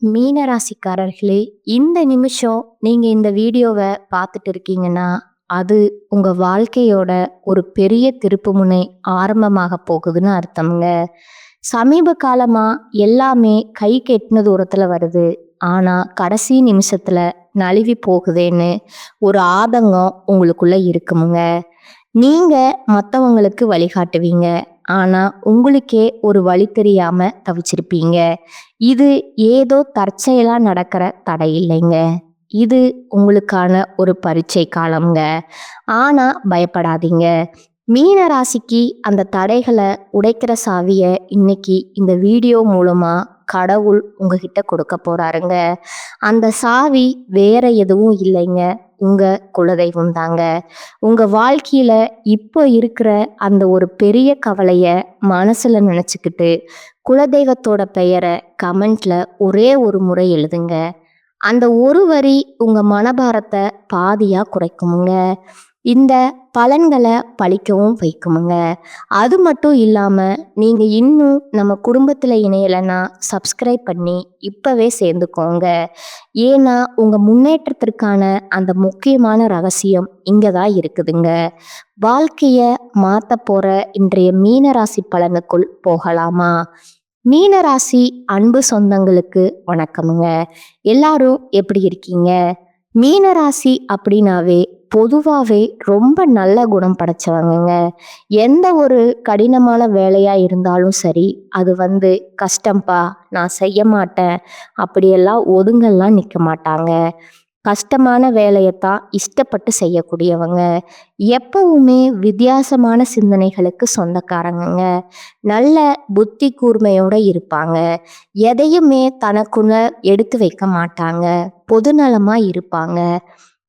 மீனராசிக்காரர்களே, இந்த நிமிஷம் நீங்க இந்த வீடியோவை பார்த்துட்டு இருக்கீங்கன்னா, அது உங்க வாழ்க்கையோட ஒரு பெரிய திருப்புமுனை ஆரம்பமாக போகுதுன்னு அர்த்தம்ங்க. சமீப காலமா எல்லாமே கைக்கு எட்டுன தூரத்துல வருது. ஆனா, கடைசி நிமிஷத்துல நழுவி போகுதேன்னு ஒரு ஆதங்கம் உங்களுக்குள்ள இருக்குமுங்க. நீங்க மத்தவங்களுக்கு வழிகாட்டுவீங்க. ஆனா, உங்களுக்கே ஒரு வழி தெரியாம தவிச்சிருப்பீங்க. இது ஏதோ தற்செயலா நடக்கிற தடை இல்லைங்க. இது உங்களுக்கான ஒரு பரீட்சை காலம்ங்க. ஆனா பயப்படாதீங்க. மீன ராசிக்கு அந்த தடைகளை உடைக்கிற சாவிய இன்னைக்கு இந்த வீடியோ மூலமா கடவுள் உங்ககிட்ட கொடுக்க போறாருங்க. அந்த சாவி வேற எதுவும் இல்லைங்க. உங்க குலதெய்வம் தாங்க. உங்க வாழ்க்கையில இப்போ இருக்கிற அந்த ஒரு பெரிய கவலைய மனசுல நினைச்சுக்கிட்டு குலதெய்வத்தோட பெயரை கமெண்ட்ல ஒரே ஒரு முறை எழுதுங்க. அந்த ஒரு வரி உங்க மனபாரத்தை பாதியா குறைக்குமுங்க. இந்த பலன்களை பழிக்கவும் வைக்குமுங்க. அது மட்டும் இல்லாம நீங்க இன்னும் நம்ம குடும்பத்துல இணையலைன்னா சப்ஸ்கிரைப் பண்ணி இப்பவே சேர்ந்துக்கோங்க. ஏன்னா உங்க முன்னேற்றத்திற்கான அந்த முக்கியமான ரகசியம் இங்கதான் இருக்குதுங்க. வாழ்க்கைய மாத்த போற இன்றைய மீனராசி பலனுக்குள் போகலாமா? மீனராசி அன்பு சொந்தங்களுக்கு வணக்கமுங்க. எல்லாரும் எப்படி இருக்கீங்க? மீனராசி அப்படின்னாவே பொதுவாகவே ரொம்ப நல்ல குணம் படைச்சவங்கங்க. எந்த ஒரு கடினமான வேலையா இருந்தாலும் சரி, அது கஷ்டம்பா, நான் செய்ய மாட்டேன் அப்படியெல்லாம் ஒதுங்கெல்லாம் நிற்க மாட்டாங்க. கஷ்டமான வேலையைத்தான் இஷ்டப்பட்டு செய்யக்கூடியவங்க. எப்பவுமே வித்தியாசமான சிந்தனைகளுக்கு சொந்தக்காரங்க. நல்ல புத்தி கூர்மையோட இருப்பாங்க. எதையுமே தனக்குள்ள எடுத்து வைக்க மாட்டாங்க. பொதுநலமா இருப்பாங்க.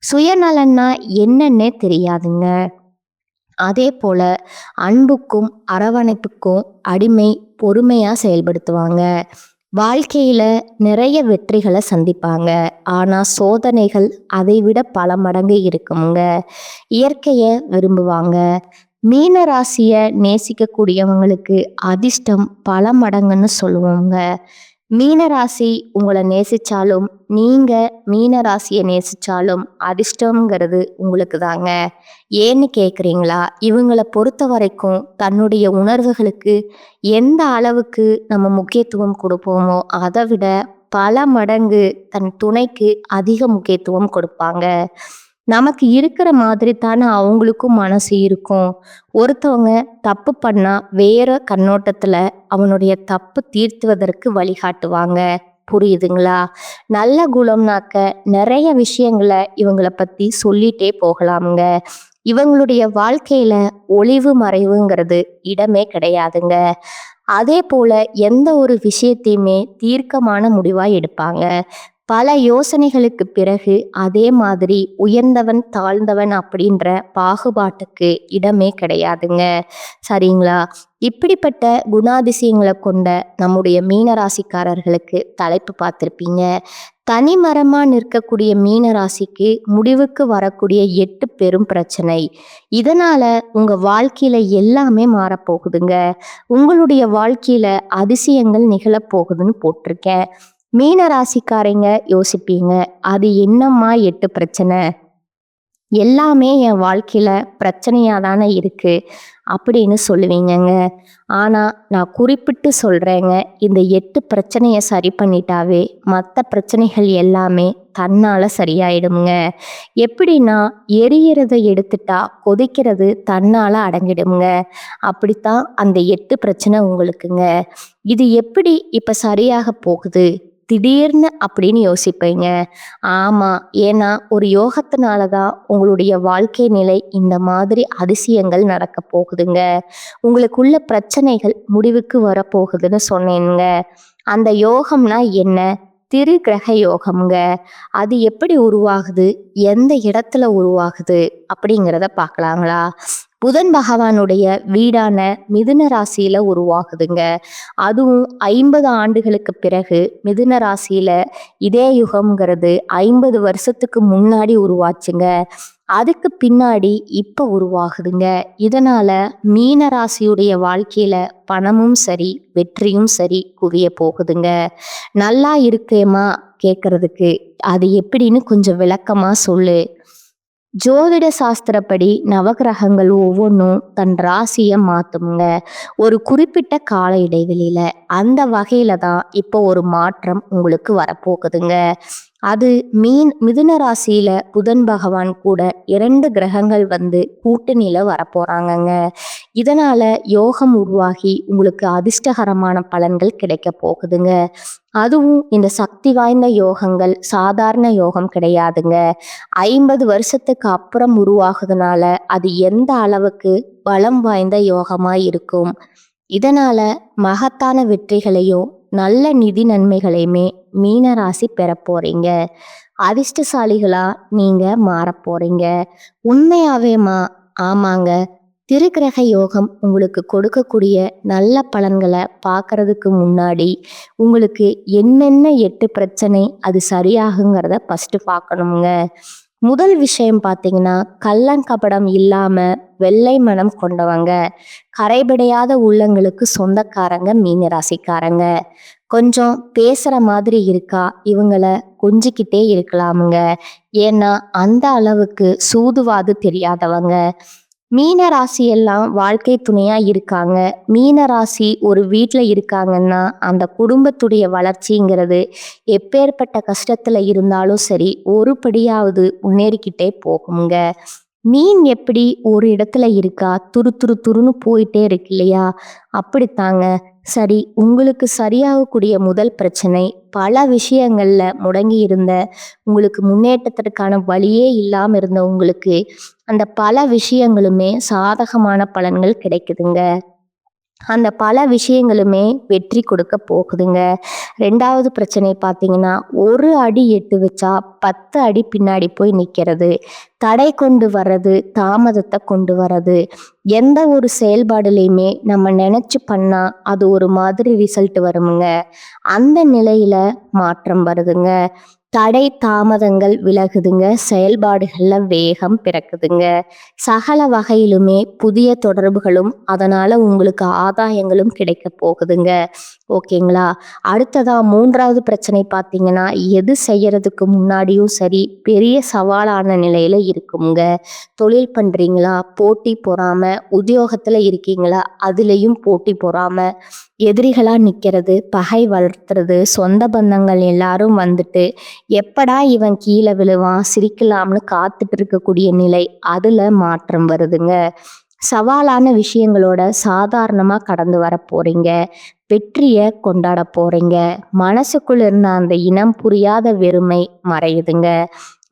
சுயநலன்னா என்னன்னே தெரியாதுங்க. அதே போல அன்புக்கும் அரவணைப்புக்கும் அடிமை, பொறுமையா செயல்படுத்துவாங்க. வாழ்க்கையில நிறைய வெற்றிகளை சந்திப்பாங்க. ஆனா சோதனைகள் அதை விட பல மடங்கு இருக்குமுங்க. இயற்கையை விரும்புவாங்க. மீன ராசிய நேசிக்கக்கூடியவங்களுக்கு அதிர்ஷ்டம் பல மடங்குன்னு சொல்லுவோங்க. மீனராசி உங்களை நேசிச்சாலும் நீங்க மீனராசியை நேசிச்சாலும் அதிர்ஷ்டங்கிறது உங்களுக்கு தாங்க. ஏன்னு கேட்குறீங்களா? இவங்களை பொறுத்த வரைக்கும் தன்னுடைய உணர்வுகளுக்கு எந்த அளவுக்கு நம்ம முக்கியத்துவம் கொடுப்போமோ அதை விட பல மடங்கு தன் துணைக்கு அதிக முக்கியத்துவம் கொடுப்பாங்க. நமக்கு இருக்கிற மாதிரி தானே அவங்களுக்கும் மனசு இருக்கும். ஒருத்தவங்க தப்பு பண்ணா வேற கண்ணோட்டத்துல அவனுடைய தப்பு தீர்த்துவதற்கு வழிகாட்டுவாங்க. புரியுதுங்களா? நல்ல குணம்னாக்க நிறைய விஷயங்களை இவங்களை பத்தி சொல்லிட்டே போகலாமுங்க. இவங்களுடைய வாழ்க்கையில ஒளிவு மறைவுங்கிறது இடமே கிடையாதுங்க. அதே போல எந்த ஒரு விஷயத்தையுமே தீர்க்கமான முடிவா எடுப்பாங்க. பல யோசனைகளுக்கு பிறகு அதே மாதிரி உயர்ந்தவன் தாழ்ந்தவன் அப்படின்ற பாகுபாட்டுக்கு இடமே கிடையாதுங்க. சரிங்களா? இப்படிப்பட்ட குணாதிசயங்களை கொண்ட நம்முடைய மீனராசிக்காரர்களுக்கு தலைப்பு பார்த்துருப்பீங்க. தனிமரமா நிற்கக்கூடிய மீனராசிக்கு முடிவுக்கு வரக்கூடிய 8 பெரும் பிரச்சனை. இதனால உங்க வாழ்க்கையில எல்லாமே மாறப்போகுதுங்க. உங்களுடைய வாழ்க்கையில அதிசயங்கள் நிகழப்போகுதுன்னு போட்டிருக்கேன். மீன ராசிக்காரங்க யோசிப்பீங்க, அது என்னம்மா 8 பிரச்சனை? எல்லாமே என் வாழ்க்கையில பிரச்சனையா தானே இருக்கு அப்படின்னு சொல்லுவீங்கங்க. ஆனா நான் குறிப்பிட்டு சொல்றேங்க, இந்த 8 பிரச்சனையை சரி பண்ணிட்டாவே மற்ற பிரச்சனைகள் எல்லாமே தன்னால சரியாயிடுங்க. எப்படின்னா, எரியறதை எடுத்துட்டா கொதிக்கிறது தன்னால அடங்கிடுங்க. அப்படித்தான் அந்த 8 பிரச்சனை உங்களுக்குங்க. இது எப்படி இப்ப சரியாக போகுது திடீர்னு அப்படின்னு யோசிப்பீங்க. ஆமா, ஏன்னா ஒரு யோகத்தினால தான் உங்களுடைய வாழ்க்கை நிலை இந்த மாதிரி அதிசயங்கள் நடக்க போகுதுங்க. உங்களுக்குள்ள பிரச்சனைகள் முடிவுக்கு வரப்போகுதுன்னு சொன்னேனுங்க. அந்த யோகம்னா என்ன? திரு கிரக யோகம்ங்க. அது எப்படி உருவாகுது, எந்த இடத்துல உருவாகுது அப்படிங்கிறத பார்க்கலாங்களா? புதன் பகவானுடைய வீடான மிதுன ராசியில உருவாகுதுங்க. அதுவும் 50 ஆண்டுகளுக்கு பிறகு மிதுன ராசியில இதே யுகம்ங்கிறது 50 வருஷத்துக்கு முன்னாடி உருவாச்சுங்க. அதுக்கு பின்னாடி இப்போ உருவாகுதுங்க. இதனால மீன ராசியுடைய வாழ்க்கையில பணமும் சரி, வெற்றியும் சரி குவிய போகுதுங்க. நல்லா இருக்கேம்மா கேட்கறதுக்கு, அது எப்படின்னு கொஞ்சம் விளக்கமா சொல்லு. ஜோதிட சாஸ்திரப்படி நவகிரகங்கள் ஒவ்வொன்றும் தன் ராசியை மாத்துங்க ஒரு குறிப்பிட்ட கால இடைவெளியில. அந்த வகையில தான் இப்போ ஒரு மாற்றம் உங்களுக்கு வரப்போகுதுங்க. அது மிதுன ராசியில புதன் பகவான் கூட 2 கிரகங்கள் வந்து கூட்டணியில வரப்போறாங்கங்க. இதனால யோகம் உருவாகி உங்களுக்கு அதிர்ஷ்டகரமான பலன்கள் கிடைக்க போகுதுங்க. அதுவும் இந்த சக்தி வாய்ந்த யோகங்கள் சாதாரண யோகம் கிடையாதுங்க. 50 வருஷத்துக்கு அப்புறம் உருவாகுதுனால அது எந்த அளவுக்கு பலம் வாய்ந்த யோகமா இருக்கும். இதனால மகத்தான வெற்றிகளையும் நல்ல நிதி நன்மைகளையுமே மீன ராசி பெற போறீங்க. அதிர்ஷ்டசாலிகளா நீங்க மாறப் போறீங்க. உண்மையாவேமா? ஆமாங்க. திருக்கிரக யோகம் உங்களுக்கு கொடுக்கக்கூடிய நல்ல பலன்களை பார்க்கறதுக்கு முன்னாடி உங்களுக்கு என்னென்ன 8 பிரச்சனை அது சரியாகுங்கிறத ஃபர்ஸ்ட் பார்க்கணுங்க. முதல் விஷயம் பார்த்தீங்கன்னா, கள்ளங்கபடம் இல்லாம வெள்ளை மனம் கொண்டவங்க, கரைபடியாத உள்ளங்களுக்கு சொந்தக்காரங்க மீன ராசிக்காரங்க. கொஞ்சம் பேசுற மாதிரி இருக்கா, இவங்கள கொஞ்சிக்கிட்டே இருக்கலாமுங்க. ஏன்னா அந்த அளவுக்கு சூதுவாது தெரியாதவங்க. மீன ராசி எல்லாம் வாழ்க்கை துணையா இருக்காங்க. மீன ராசி ஒரு வீட்டில் இருக்காங்கன்னா அந்த குடும்பத்துடைய வளர்ச்சிங்கிறது எப்பேற்பட்ட கஷ்டத்துல இருந்தாலும் சரி ஒரு படியாவது முன்னேறிக்கிட்டே போகுங்க. மீன் எப்படி ஒரு இடத்துல இருக்கா, துரு துரு துருன்னு போயிட்டே இருக்கு இல்லையா, அப்படித்தாங்க. சரி, உங்களுக்கு சரியாகக்கூடிய முதல் பிரச்சனை, பல விஷயங்கள்ல முடங்கி இருந்த உங்களுக்கு முன்னேற்றத்திற்கான வழியே இல்லாம இருந்த உங்களுக்கு அந்த பல விஷயங்களுமே சாதகமான பலன்கள் கிடைக்குதுங்க. அந்த பல விஷயங்களுமே வெற்றி கொடுக்க போகுதுங்க. 2வது பிரச்சனை பார்த்தீங்கன்னா, ஒரு அடி எட்டு வச்சா 10 அடி பின்னாடி போய் நிற்கிறது, தடை கொண்டு வர்றது, தாமதத்தை கொண்டு வர்றது. எந்த ஒரு செயல்பாடுலையுமே நம்ம நினைச்சு பண்ணா அது ஒரு மாதிரி ரிசல்ட் வருமுங்க. அந்த நிலையில மாற்றம் வருதுங்க. தடை தாமதங்கள் விலகுதுங்க. செயல்பாடுகள்ல வேகம் பிறக்குதுங்க. சகல வகையிலுமே புதிய தொடர்புகளும் அதனால உங்களுக்கு ஆதாயங்களும் கிடைக்க போகுதுங்க. ஓகேங்களா? அடுத்ததா 3வது பிரச்சனை பார்த்தீங்கன்னா, எது செய்யறதுக்கு முன்னாடியும் சரி பெரிய சவாலான நிலையில இருக்குங்க. தொழில் பண்றீங்களா, போட்டி பொறாம, உத்தியோகத்துல இருக்கீங்களா, அதுலேயும் போட்டி பொறாம, எதிரிகளா நிற்கிறது, பகை வளர்த்துறது, சொந்த பந்தங்கள் எல்லாரும் வந்துட்டு எப்படா இவன் கீழே விழுவான் சிரிக்கலாம்னு காத்துட்டு இருக்கக்கூடிய நிலை, அதுல மாற்றம் வருதுங்க. சவாலான விஷயங்களோட சாதாரணமா கடந்து வர போறீங்க. வெற்றியை கொண்டாட போறீங்க. மனசுக்குள்ள இருந்த அந்த இனம் புரியாத வெறுமை மறையுதுங்க.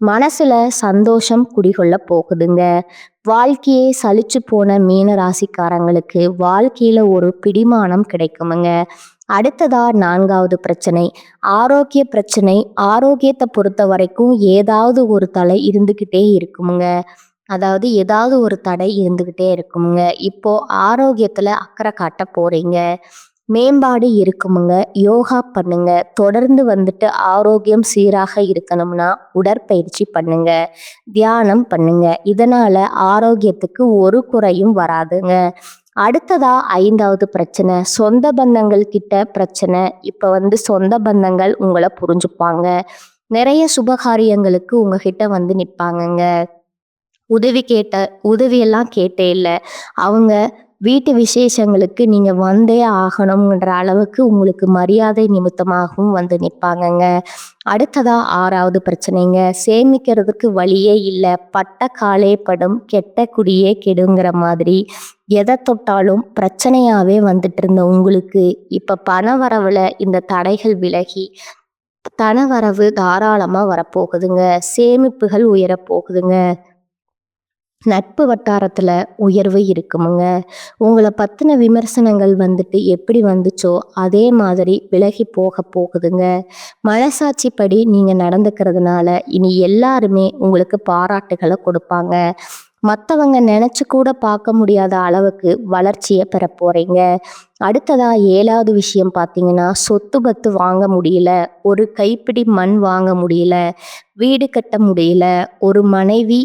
மனசுல சந்தோஷம் குடிகொள்ள போகுதுங்க. வாழ்க்கையே சலிச்சு போன மீன ராசிக்காரங்களுக்கு வாழ்க்கையில ஒரு பிடிமானம் கிடைக்குமுங்க. அடுத்ததா 4வது பிரச்சனை, ஆரோக்கிய பிரச்சனை. ஆரோக்கியத்தை பொறுத்த வரைக்கும் ஏதாவது ஒரு தடை இருந்துக்கிட்டே இருக்குமுங்க. அதாவது ஏதாவது ஒரு தடை இருந்துக்கிட்டே இருக்குமுங்க. இப்போ ஆரோக்கியத்துல அக்கறை காட்ட போறீங்க. மேம்பாடு இருக்குமுங்க. யோகா பண்ணுங்க. தொடர்ந்து வந்துட்டு ஆரோக்கியம் சீராக இருக்கணும்னா உடற்பயிற்சி பண்ணுங்க, தியானம் பண்ணுங்க. இதனால ஆரோக்கியத்துக்கு ஒரு குறையும் வராதுங்க. அடுத்ததா 5வது பிரச்சனை, சொந்த பந்தங்கள் கிட்ட பிரச்சனை. இப்ப வந்து சொந்த பந்தங்கள் உங்களை புரிஞ்சுப்பாங்க. நிறைய சுபகாரியங்களுக்கு உங்ககிட்ட வந்து நிற்பாங்கங்க. உதவியெல்லாம் கேட்டே இல்லை, அவங்க வீட்டு விசேஷங்களுக்கு நீங்க வந்தே ஆகணும்ன்ற அளவுக்கு உங்களுக்கு மரியாதை நிமித்தமாகவும் வந்து நிற்பாங்கங்க. அடுத்ததா 6வது பிரச்சனைங்க, சேமிக்கிறதுக்கு வழியே இல்லை, பட்ட காலே படும், கெட்ட குடியே கெடுங்கிற மாதிரி எதை தொட்டாலும் பிரச்சனையாவே வந்துட்டு இருந்த உங்களுக்கு இப்ப பண வரவுல இந்த தடைகள் விலகி தனவரவு தாராளமா வரப்போகுதுங்க. சேமிப்புகள் உயரப்போகுதுங்க. நட்பு வட்டாரத்துல உயர்வு இருக்குமுங்க. உங்களை பத்தின விமர்சனங்கள் வந்துட்டு எப்படி வந்துச்சோ அதே மாதிரி விலகி போக போகுதுங்க. மனசாட்சிப்படி நீங்க நடந்துக்கிறதுனால இனி எல்லாருமே உங்களுக்கு பாராட்டுகளை கொடுப்பாங்க. மற்றவங்க நினைச்சு கூட பார்க்க முடியாத அளவுக்கு வளர்ச்சியை பெற போறீங்க. அடுத்ததா 7வது விஷயம் பார்த்தீங்கன்னா, சொத்து பத்து வாங்க முடியல, ஒரு கைப்பிடி மண் வாங்க முடியல, வீடு கட்ட முடியல, ஒரு மனைவி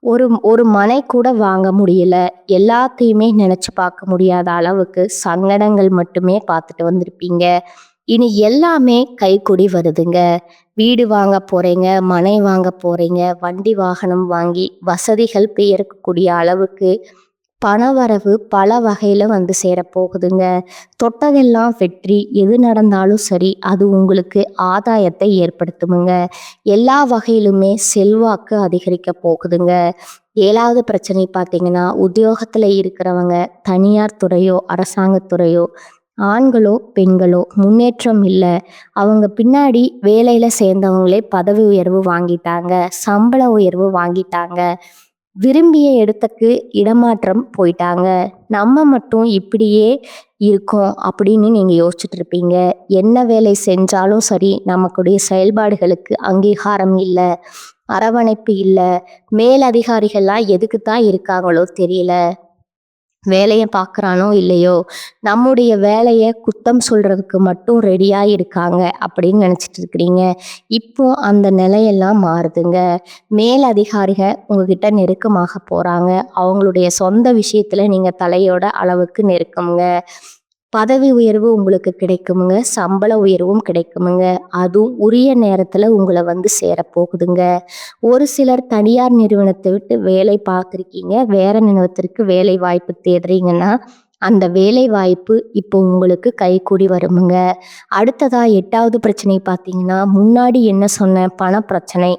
ஒரு ஒரு மனை கூட வாங்க முடியல. எல்லாத்தையுமே நினைச்சு பார்க்க முடியாத அளவுக்கு சங்கடங்கள் மட்டுமே பார்த்துட்டு வந்திருப்பீங்க. இனி எல்லாமே கைக்கூடி வருதுங்க. வீடு வாங்க போறீங்க, மனை வாங்க போறீங்க, வண்டி வாகனம் வாங்கி வசதிகள் பெருக்கக்கூடிய அளவுக்கு பணவரவு பல வகையில வந்து சேரப்போகுதுங்க. தொட்டதெல்லாம் வெற்றி. எது நடந்தாலும் சரி, அது உங்களுக்கு ஆதாயத்தை ஏற்படுத்துமுங்க. எல்லா வகையிலுமே செல்வாக்கு அதிகரிக்க போகுதுங்க. 7வது பிரச்சனை பார்த்தீங்கன்னா, உத்தியோகத்துல இருக்கிறவங்க தனியார் துறையோ, அரசாங்கத் துறையோ, ஆண்களோ, பெண்களோ முன்னேற்றம் இல்ல. அவங்க பின்னாடி வேலையில சேர்ந்தவங்களே பதவி உயர்வு வாங்கிட்டாங்க, சம்பள உயர்வு வாங்கிட்டாங்க. விரும்பிய இடத்துக்கு இடமாற்றம் போயிட்டாங்க. நம்ம மட்டும் இப்படியே இருக்கோம் அப்படின்னு நீங்க யோசிச்சுட்டு இருப்பீங்க. என்ன வேலை செஞ்சாலும் சரி, நமக்குடைய செயல்பாடுகளுக்கு அங்கீகாரம் இல்ல, அரவணைப்பு இல்ல. மேல் அதிகாரிகள்லாம் எதுக்கு தான் இருக்காங்களோ தெரியல. வேலைய பார்க்குறானோ இல்லையோ, நம்முடைய வேலைய குத்தம் சொல்றதுக்கு மட்டும் ரெடியா இருக்காங்க அப்படின்னு நினைச்சிட்டு இருக்கிறீங்க. இப்போ அந்த நிலையெல்லாம் மாறுதுங்க. மேல் அதிகாரிக உங்ககிட்ட நெருக்கமாக போறாங்க. அவங்களுடைய சொந்த விஷயத்துல நீங்க தலையோட அளவுக்கு நெருக்கம்ங்க. பதவி உயர்வு உங்களுக்கு கிடைக்குமுங்க. சம்பள உயர்வும் கிடைக்குமுங்க. அதுவும் உரிய நேரத்துல உங்கள வந்து சேரப்போகுதுங்க. ஒரு சிலர் தனியார் நிறுவனத்தை விட்டு வேலை பார்த்துருக்கீங்க. வேற நிறுவனத்திற்கு வேலை வாய்ப்பு தேடுறீங்கன்னா, அந்த வேலை வாய்ப்பு இப்போ உங்களுக்கு கைக்கூடி வருமுங்க. அடுத்ததா 8வது பிரச்சனை பார்த்தீங்கன்னா, முன்னாடி என்ன சொன்னேன்? பணப்பிரச்சனை.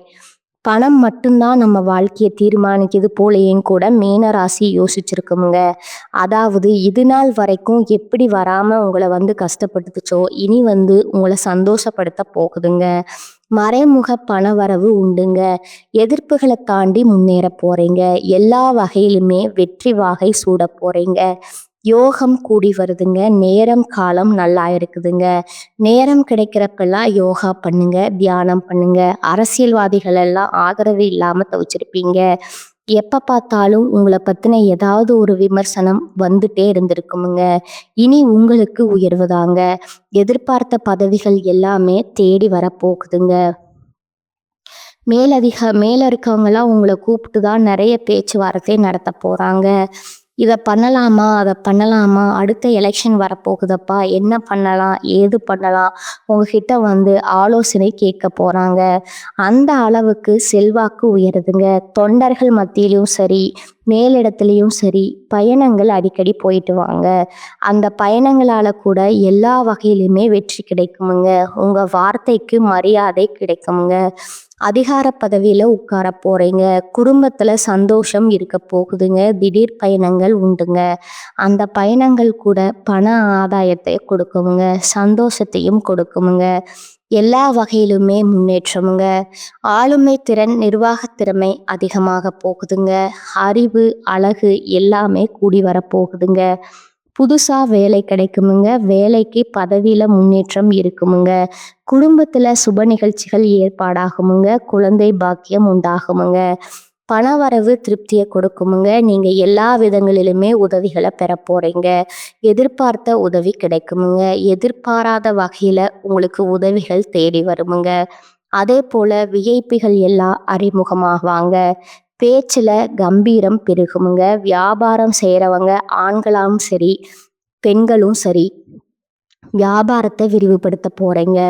பணம் மட்டும்தான் நம்ம வாழ்க்கையை தீர்மானிக்குது போலேயும் கூட மீன ராசி யோசிச்சிருக்குமுங்க. அதாவது இது நாள் வரைக்கும் எப்படி வராம உங்களை வந்து கஷ்டப்படுத்துச்சோ, இனி வந்து உங்களை சந்தோஷப்படுத்த போகுதுங்க. மறைமுக பண வரவு உண்டுங்க. எதிர்ப்புகளை தாண்டி முன்னேற போறீங்க. எல்லா வகையிலுமே வெற்றி வாகை சூட போறீங்க. யோகம் கூடி வருதுங்க. நேரம் காலம் நல்லா இருக்குதுங்க. நேரம் கிடைக்கிறப்பெல்லாம் யோகா பண்ணுங்க, தியானம் பண்ணுங்க. அரசியல்வாதிகள் எல்லாம் ஆதரவு இல்லாம தவிச்சிருப்பீங்க. எப்ப பார்த்தாலும் உங்களை பத்தின ஏதாவது ஒரு விமர்சனம் வந்துட்டே இருந்திருக்குமுங்க. இனி உங்களுக்கு உயர்வுதாங்க. எதிர்பார்த்த பதவிகள் எல்லாமே தேடி வரப்போகுதுங்க. மேல இருக்கவங்கலாம் உங்களை கூப்பிட்டு தான் நிறைய பேச்சுவார்த்தை நடத்த போறாங்க. இதை பண்ணலாமா, அதை பண்ணலாமா, அடுத்த எலெக்ஷன் வரப்போகுதப்பா, என்ன பண்ணலாம், ஏது பண்ணலாம், உங்ககிட்ட வந்து ஆலோசனை கேட்க போறாங்க. அந்த அளவுக்கு செல்வாக்கு உயருதுங்க. தொண்டர்கள் மத்தியிலும் சரி, மேலிடத்துலையும் சரி, பயணங்கள் அடிக்கடி போயிட்டு வாங்க. அந்த பயணங்களால கூட எல்லா வகையிலுமே வெற்றி கிடைக்குமுங்க. உங்க வார்த்தைக்கு மரியாதை கிடைக்குமுங்க. அதிகார பதவியில உட்கார போறீங்க. குடும்பத்துல சந்தோஷம் இருக்க போகுதுங்க. திடீர் பயணங்கள் உண்டுங்க. அந்த பயணங்கள் கூட பண ஆதாயத்தை கொடுக்குமுங்க, சந்தோஷத்தையும் கொடுக்குமுங்க. எல்லா வகையிலுமே முன்னேற்றமுங்க. ஆளுமை திறன், நிர்வாகத் திறமை அதிகமாக போகுதுங்க. அறிவு, அழகு எல்லாமே கூடி வரப்போகுதுங்க. புதுசா வேலை கிடைக்குமுங்க. வேலைக்கு பதவியில முன்னேற்றம் இருக்குமுங்க. குடும்பத்துல சுப நிகழ்ச்சிகள் ஏற்பாடாகுமுங்க. குழந்தை பாக்கியம் உண்டாகுமுங்க. பணவரவு திருப்தியை கொடுக்குமுங்க. நீங்க எல்லா விதங்களிலுமே உதவிகளை பெற போறீங்க. எதிர்பார்த்த உதவி கிடைக்குமுங்க. எதிர்பாராத வகையில உங்களுக்கு உதவிகள் தேடி வருமுங்க. அதே போல விஐபிகள் எல்லாம் அறிமுகமாவாங்க. பேச்சுல கம்பீரம் பெருகுமுங்க. வியாபாரம் செய்யறவங்க ஆண்களாலும் சரி, பெண்களும் சரி, வியாபாரத்தை விரிவுபடுத்த போறீங்க.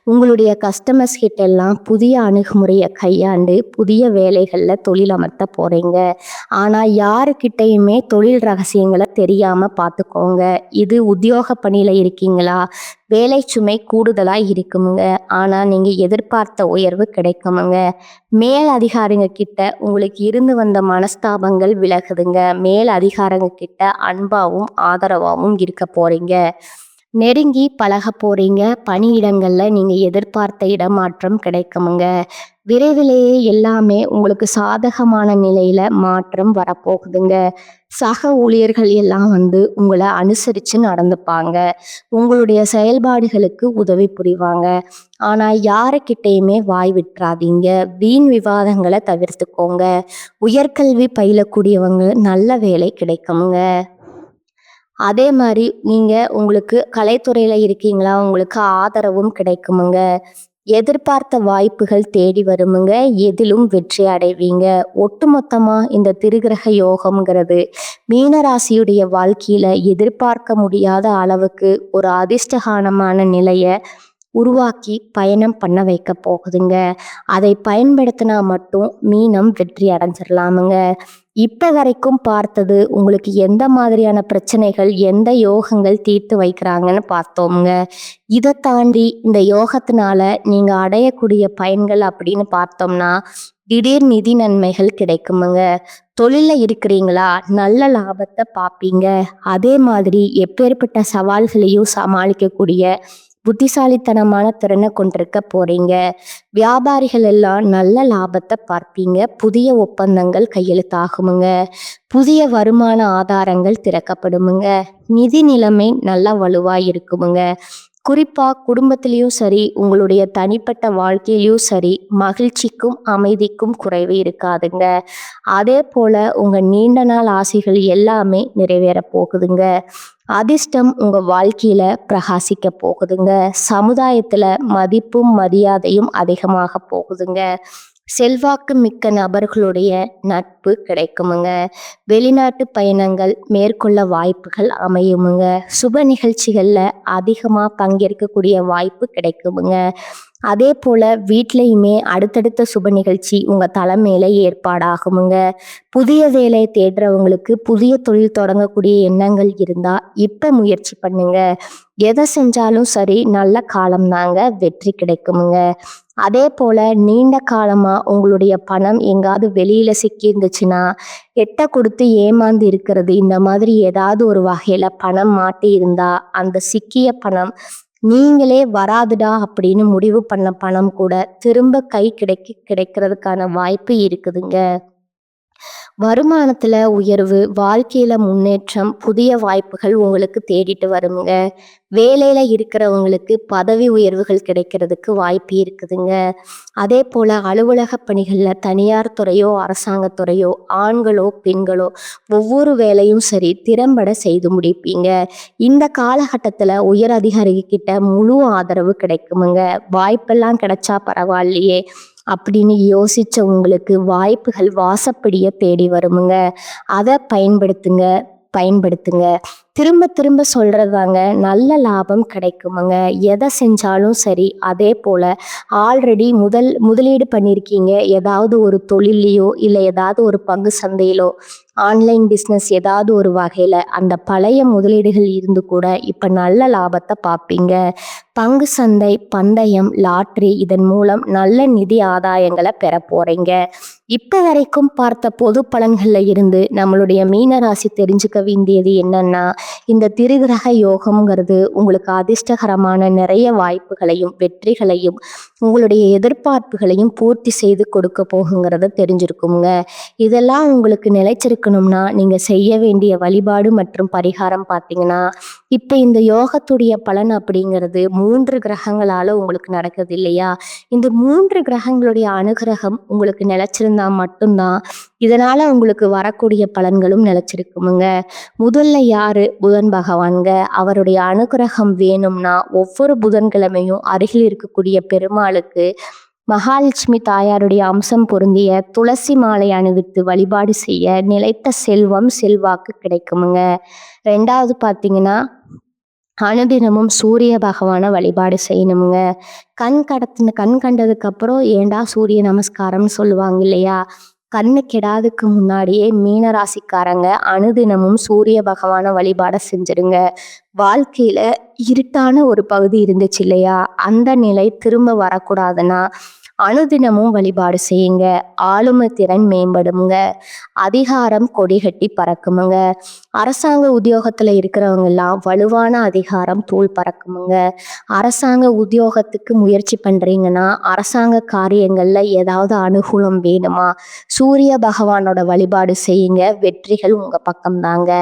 உங்களுடைய கஸ்டமர்ஸ் கிட்ட எல்லாம் புதிய அணுகுமுறையை கையாண்டு புதிய வேலைகள்ல தொழில் அமர்த்த போறீங்க. ஆனா யாருக்கிட்டையுமே தொழில் ரகசியங்களை தெரியாம பார்த்துக்கோங்க. இது உத்தியோக பணியில இருக்கீங்களா, வேலை சுமை கூடுதலா இருக்குமுங்க. ஆனா நீங்க எதிர்பார்த்த உயர்வு கிடைக்குமுங்க. மேல் அதிகாரிங்க கிட்ட உங்களுக்கு இருந்து வந்த மனஸ்தாபங்கள் விலகுதுங்க. மேல் அதிகாரிங்க கிட்ட அன்பாவும் ஆதரவாகவும் இருக்க போறீங்க. நெருங்கி பழக போறீங்க. பணியிடங்கள்ல நீங்க எதிர்பார்த்த இடமாற்றம் கிடைக்குமுங்க. விரைவிலேயே எல்லாமே உங்களுக்கு சாதகமான நிலையில மாற்றம் வரப்போகுதுங்க. சக ஊழியர்கள் எல்லாம் வந்து உங்களை அனுசரிச்சு நடந்துப்பாங்க. உங்களுடைய செயல்பாடுகளுக்கு உதவி புரிவாங்க. ஆனா யாருக்கிட்டையுமே வாய் விட்டுறாதீங்க. வீண் விவாதங்களை தவிர்த்துக்கோங்க. உயர்கல்வி பயிலக்கூடியவங்க நல்ல வேலை கிடைக்குமுங்க. அதே மாதிரி நீங்க உங்களுக்கு கலைத்துறையில இருக்கீங்களா, உங்களுக்கு ஆதரவும் கிடைக்குமுங்க. எதிர்பார்த்த வாய்ப்புகள் தேடி வருமுங்க. எதிலும் வெற்றி அடைவீங்க. ஒட்டுமொத்தமா இந்த திருக்கிரக யோகம்ங்கிறது மீனராசியுடைய வாழ்க்கையில எதிர்பார்க்க முடியாத அளவுக்கு ஒரு அதிர்ஷ்டகானமான நிலைய உருவாக்கி பயணம் பண்ண வைக்க போகுதுங்க. அதை பயன்படுத்தினா மட்டும் மீனம் வெற்றி அடைஞ்சிடலாமுங்க. இப்ப வரைக்கும் பார்த்தது உங்களுக்கு எந்த மாதிரியான பிரச்சனைகள், எந்த யோகங்கள் தீர்த்து வைக்கிறாங்கன்னு பார்த்தோமுங்க. இதை தாண்டி இந்த யோகத்தினால நீங்க அடையக்கூடிய பயன்கள் அப்படின்னு பார்த்தோம்னா, திடீர் நிதி நன்மைகள் கிடைக்குமுங்க. தொழில இருக்கிறீங்களா, நல்ல லாபத்தை பார்ப்பீங்க. அதே மாதிரி எப்பேற்பட்ட சவால்களையும் சமாளிக்கக்கூடிய புத்திசாலித்தனமான திறனை கொண்டிருக்க போறீங்க. வியாபாரிகள் எல்லாம் நல்ல லாபத்தை பார்ப்பீங்க. புதிய ஒப்பந்தங்கள் கையெழுத்தாகுமுங்க. புதிய வருமான ஆதாரங்கள் திறக்கப்படுமுங்க. நிதி நிலைமை நல்லா வலுவா இருக்குமுங்க. குறிப்பா குடும்பத்திலையும் சரி, உங்களுடைய தனிப்பட்ட வாழ்க்கையிலையும் சரி, மகிழ்ச்சிக்கும் அமைதிக்கும் குறைவு இருக்காதுங்க. அதே போல உங்க நீண்ட நாள் ஆசைகள் எல்லாமே நிறைவேற போகுதுங்க. அதிர்ஷ்டம் உங்க வாழ்க்கையில பிரகாசிக்க போகுதுங்க. சமுதாயத்துல மதிப்பும் மரியாதையும் அதிகமாக போகுதுங்க. செல்வாக்கு மிக்க நபர்களுடைய நட்பு கிடைக்குமுங்க. வெளிநாட்டு பயணங்கள் மேற்கொள்ள வாய்ப்புகள் அமையுமுங்க. சுப நிகழ்ச்சிகள்ல அதிகமா பங்கேற்கக்கூடிய வாய்ப்பு கிடைக்குமுங்க. அதே போல வீட்லையுமே அடுத்தடுத்த சுப நிகழ்ச்சி உங்க தலைமையில ஏற்பாடாகுமுங்க. புதிய வேலை தேடுறவங்களுக்கு புதிய தொழில் தொடங்கக்கூடிய எண்ணங்கள் இருந்தா இப்ப முயற்சி பண்ணுங்க. எதை செஞ்சாலும் சரி, நல்ல காலம் தாங்க, வெற்றி கிடைக்குமுங்க. அதே போல நீண்ட காலமா உங்களுடைய பணம் எங்காவது வெளியில சிக்கி இருந்துச்சுன்னா, எட்ட கொடுத்து ஏமாந்து இருக்கிறது, இந்த மாதிரி ஏதாவது ஒரு வகையில பணம் மாட்டி இருந்தா அந்த சிக்கிய பணம் நீங்களே வராதுடா அப்படின்னு முடிவு பண்ண பணம் கூட திரும்ப கை கிடைக்கிறதுக்கான வாய்ப்பு இருக்குதுங்க. வருமானத்துல உயர்வு, வாழ்க்கையில முன்னேற்றம், புதிய வாய்ப்புகள் உங்களுக்கு தேடிட்டு வருங்க. வேலையில இருக்கிறவங்களுக்கு பதவி உயர்வுகள் கிடைக்கிறதுக்கு வாய்ப்பு இருக்குதுங்க. அதே போல அலுவலக பணிகள்ல தனியார் துறையோ அரசாங்கத் துறையோ ஆண்களோ பெண்களோ ஒவ்வொரு வேலையும் சரி திறம்பட செய்து முடிப்பீங்க. இந்த காலகட்டத்துல உயர் அதிகாரிகிட்ட முழு ஆதரவு கிடைக்குமுங்க. வாய்ப்பெல்லாம் கிடைச்சா பரவாயில்லையே அப்படின்னு யோசிச்ச உங்களுக்கு வாய்ப்புகள் வாசப்படிய தேடி வருமுங்க. அதை பயன்படுத்துங்க, பயன்படுத்துங்க. திரும்ப திரும்ப சொல்றதாங்க, நல்ல லாபம் கிடைக்குமுங்க. எதை செஞ்சாலும் சரி. அதே போல ஆல்ரெடி முதலீடு பண்ணியிருக்கீங்க ஏதாவது ஒரு தொழிலையோ இல்லை ஏதாவது ஒரு பங்கு சந்தையிலோ, ஆன்லைன் பிஸ்னஸ் ஏதாவது ஒரு வகையில் அந்த பழைய முதலீடுகள் இருந்து கூட இப்போ நல்ல லாபத்தை பார்ப்பீங்க. பங்கு சந்தை, பந்தயம், லாட்ரி இதன் மூலம் நல்ல நிதி ஆதாயங்களை பெற போறீங்க. இப்போ வரைக்கும் பார்த்த பொது பலன்களில் இருந்து நம்மளுடைய மீனராசி தெரிஞ்சுக்க வேண்டியது என்னன்னா, இந்த திருகிரக யோகம்ங்கிறது உங்களுக்கு அதிர்ஷ்டகரமான நிறைய வாய்ப்புகளையும் வெற்றிகளையும் உங்களுடைய எதிர்பார்ப்புகளையும் பூர்த்தி செய்து கொடுக்க போகுங்கிறத தெரிஞ்சிருக்குங்க. இதெல்லாம் உங்களுக்கு நிலைச்சிருக்கணும்னா நீங்க செய்ய வேண்டிய வழிபாடு மற்றும் பரிகாரம் பார்த்தீங்கன்னா, இப்போ இந்த யோகத்துடைய பலன் அப்படிங்கிறது 3 கிரகங்களால உங்களுக்கு நடக்குது இல்லையா? இந்த 3 கிரகங்களுடைய அனுகிரகம் உங்களுக்கு நிலைச்சிருந்தா மட்டும்தான் இதனால உங்களுக்கு வரக்கூடிய பலன்களும் நிலைச்சிருக்குமுங்க. முதல்ல யாரு? புதன் பகவான்க. அவருடைய அனுகிரகம் வேணும்னா ஒவ்வொரு புதன்கிழமையும் அருகில் இருக்கக்கூடிய பெருமாளுக்கு மகாலட்சுமி தாயாருடைய அம்சம் பொருந்திய துளசி மாலை அணிவித்து வழிபாடு செய்ய நிலைத்த செல்வம் செல்வாக்கு கிடைக்குமுங்க. 2வது பார்த்தீங்கன்னா, அனுதினமும் சூரிய பகவானை வழிபாடு செய்யணுமுங்க. கண் கண்டதுக்கு அப்புறம் ஏண்டா சூரிய நமஸ்காரம்னு சொல்லுவாங்க இல்லையா? கண்ணு கெடாதுக்கு முன்னாடியே மீனராசிக்காரங்க அனுதினமும் சூரிய பகவானை வழிபாட செஞ்சிருங்க. வாழ்க்கையில இருட்டான ஒரு பகுதி இருந்துச்சு இல்லையா? அந்த நிலை திரும்ப வரக்கூடாதுன்னா அனுதினமும் வழிபாடு செய்யுங்க. ஆளுமை திறன் மேம்படுங்க. அதிகாரம் கொடிகட்டி பறக்குமுங்க. அரசாங்க உத்தியோகத்துல இருக்கிறவங்க எல்லாம் வலுவான அதிகாரம் தூள் பறக்குமுங்க. அரசாங்க உத்தியோகத்துக்கு முயற்சி பண்றீங்கன்னா, அரசாங்க காரியங்கள்ல ஏதாவது அனுகூலம் வேணுமா, சூரிய பகவானோட வழிபாடு செய்யுங்க. வெற்றிகள் உங்க பக்கம்தாங்க.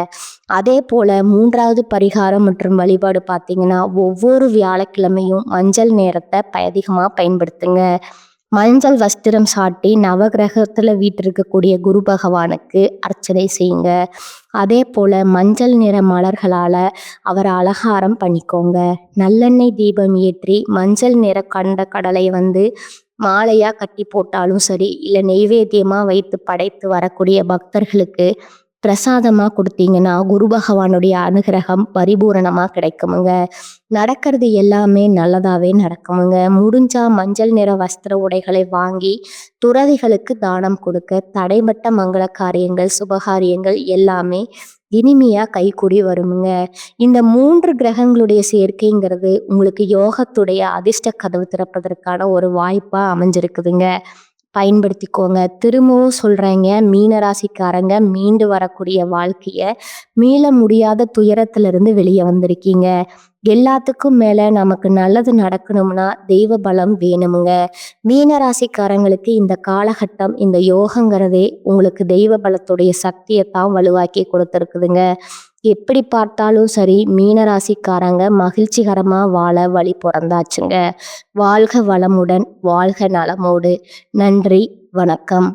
அதே போல 3வது பரிகாரம் மற்றும் வழிபாடு பார்த்தீங்கன்னா, ஒவ்வொரு வியாழக்கிழமையும் மஞ்சள் நேரத்தை அதிகமாக பயன்படுத்துங்க. மஞ்சள் வஸ்திரம் சாட்டி நவகிரகத்துல வீற்றிருக்கக்கூடிய குரு பகவானுக்கு அர்ச்சனை செய்யுங்க. அதே போல மஞ்சள் நிற மலர்களால அவரை அலங்காரம் பண்ணிக்கோங்க. நல்லெண்ணெய் தீபம் ஏற்றி மஞ்சள் நிற கண்ட கடலை மாலையா கட்டி போட்டாலும் சரி, இல்ல நெய்வேத்தியமா வைத்து படைத்து வரக்கூடிய பக்தர்களுக்கு பிரசாதமா கொடுத்தீங்கன்னா குரு பகவானுடைய அனுகிரகம் பரிபூரணமா கிடைக்குமுங்க. நடக்கிறது எல்லாமே நல்லதாவே நடக்குமுங்க. முடிஞ்சா மஞ்சள் நிற வஸ்திர உடைகளை வாங்கி துறவிகளுக்கு தானம் கொடுக்க தடைபட்ட மங்கள காரியங்கள், சுபகாரியங்கள் எல்லாமே இனிமையா கைகூடி வருமுங்க. இந்த 3 கிரகங்களுடைய சேர்க்கைங்கிறது உங்களுக்கு யோகத்துடைய அதிர்ஷ்ட கதவு திறப்பதற்கான ஒரு வாய்ப்பா அமைஞ்சிருக்குதுங்க. பயன்படுத்திக்கோங்க. திரும்பவும் சொல்றேங்க, மீனராசிக்காரங்க மீண்டு வரக்கூடிய வாழ்க்கைய மீள முடியாத துயரத்திலிருந்து வெளியே வந்திருக்கீங்க. எல்லாத்துக்கும் மேல நமக்கு நல்லது நடக்கணும்னா தெய்வ பலம் வேணுமுங்க. மீனராசிக்காரங்களுக்கு இந்த காலகட்டம், இந்த யோகங்கிறதே உங்களுக்கு தெய்வ பலத்துடைய சக்தியைத்தான் வலுவாக்கி கொடுத்துருக்குதுங்க. எப்படி பார்த்தாலும் சரி, மீனராசிக்காரங்க மகிழ்ச்சிகரமா வாழ வழி பிறந்தாச்சுங்க. வாழ்க வளமுடன், வாழ்க நலமோடு. நன்றி, வணக்கம்.